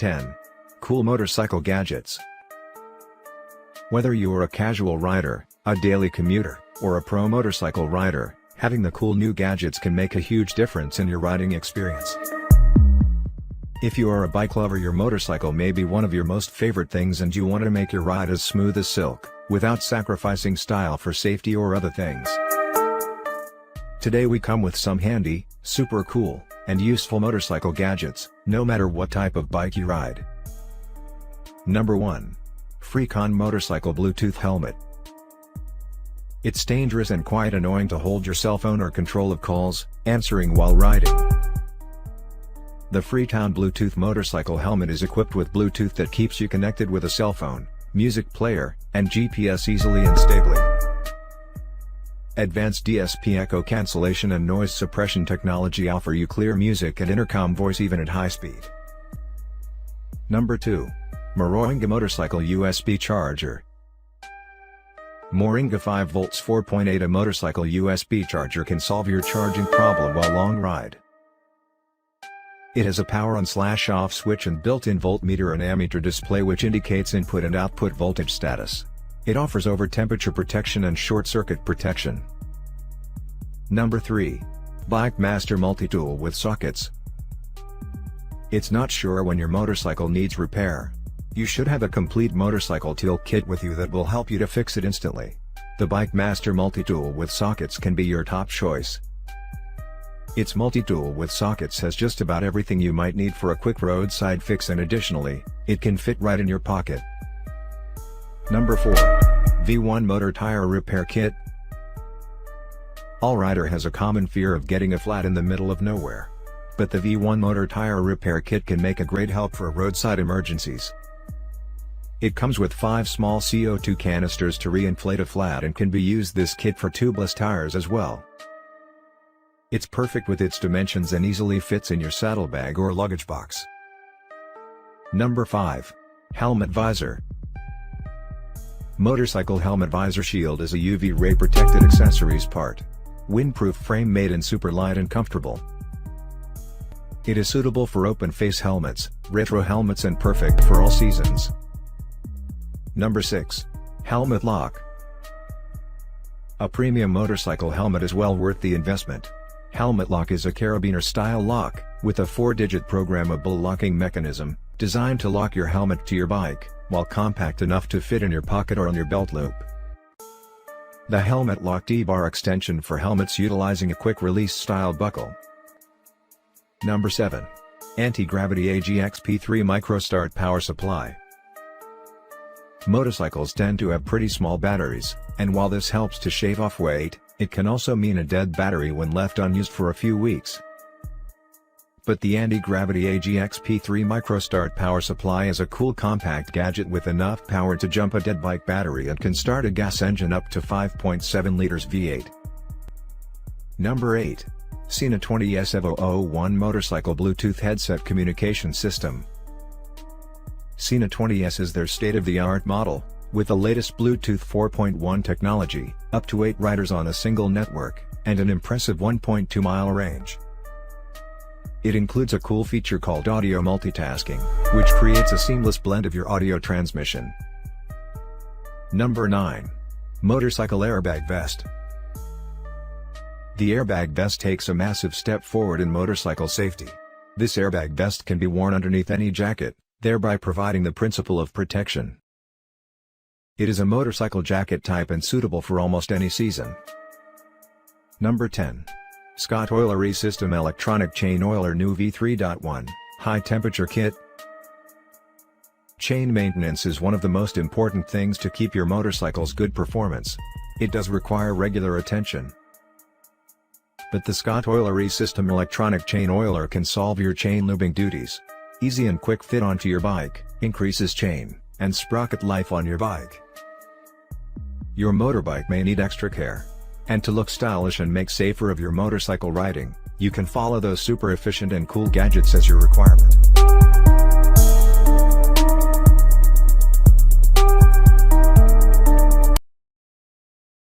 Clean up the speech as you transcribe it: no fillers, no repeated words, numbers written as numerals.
10. Cool motorcycle gadgets. Whether you are a casual rider, a daily commuter, or a pro motorcycle rider, having the cool new gadgets can make a huge difference in your riding experience. If you are a bike lover, your motorcycle may be one of your most favorite things and you want to make your ride as smooth as silk, without sacrificing style for safety or other things. Today we come with some handy, super cool, and useful motorcycle gadgets, no matter what type of bike you ride. Number 1. FreeConn Motorcycle Bluetooth Helmet. It's dangerous and quite annoying to hold your cell phone or control of calls, answering while riding. The Freetown Bluetooth motorcycle helmet is equipped with Bluetooth that keeps you connected with a cell phone, music player, and GPS easily and stably. Advanced DSP echo cancellation and noise suppression technology offer you clear music and intercom voice even at high speed. Number 2. Mroinge Motorcycle USB Charger. Moringa 5 volts 4.8. A motorcycle USB charger can solve your charging problem while long ride. It has a power on/off switch and built-in voltmeter and ammeter display which indicates input and output voltage status. It offers over temperature protection and short circuit protection. Number 3. BikeMaster multitool with sockets. It's not sure when your motorcycle needs repair. You should have a complete motorcycle tool kit with you that will help you to fix it instantly. The BikeMaster multitool with sockets can be your top choice. Its multi-tool with sockets has just about everything you might need for a quick roadside fix, and additionally, it can fit right in your pocket. Number 4. V1 Motor Tire Repair Kit. All rider has a common fear of getting a flat in the middle of nowhere. But the V1 Motor Tire Repair Kit can make a great help for roadside emergencies. It comes with 5 small CO2 canisters to re-inflate a flat and can be used this kit for tubeless tires as well. It's perfect with its dimensions and easily fits in your saddlebag or luggage box. Number 5. Helmet Visor. Motorcycle helmet visor shield is a UV ray protected accessories part. Windproof frame made in super light and comfortable. It is suitable for open face helmets, retro helmets, and perfect for all seasons. Number 6. Helmet Lock. A premium motorcycle helmet is well worth the investment. Helmet Lock is a carabiner-style lock, with a 4-digit programmable locking mechanism, designed to lock your helmet to your bike, while compact enough to fit in your pocket or on your belt loop. The Helmet Lock D-bar extension for helmets utilizing a quick-release style buckle. Number 7. Anti-Gravity AGXP3 Micro-Start Power Supply. Motorcycles tend to have pretty small batteries, and while this helps to shave off weight, it can also mean a dead battery when left unused for a few weeks. But the Anti-Gravity AGXP3 Micro-Start Power Supply is a cool compact gadget with enough power to jump a dead bike battery and can start a gas engine up to 5.7 liters V8. Number 8. Sena 20S Evo 01 Motorcycle Bluetooth Headset Communication System. Sena 20S is their state-of-the-art model, with the latest Bluetooth 4.1 technology, up to 8 riders on a single network, and an impressive 1.2-mile range. It includes a cool feature called audio multitasking, which creates a seamless blend of your audio transmission. Number 9. Motorcycle Airbag Vest. The airbag vest takes a massive step forward in motorcycle safety. This airbag vest can be worn underneath any jacket, thereby providing the principle of protection. It is a motorcycle jacket type and suitable for almost any season. Number 10. Scott Oilery System Electronic Chain Oiler New V3.1, High Temperature Kit. Chain maintenance is one of the most important things to keep your motorcycle's good performance. It does require regular attention. But the Scott Oilery System Electronic Chain Oiler can solve your chain lubing duties. Easy and quick fit onto your bike, increases chain and sprocket life on your bike. Your motorbike may need extra care. And to look stylish and make safer of your motorcycle riding, you can follow those super efficient and cool gadgets as your requirement.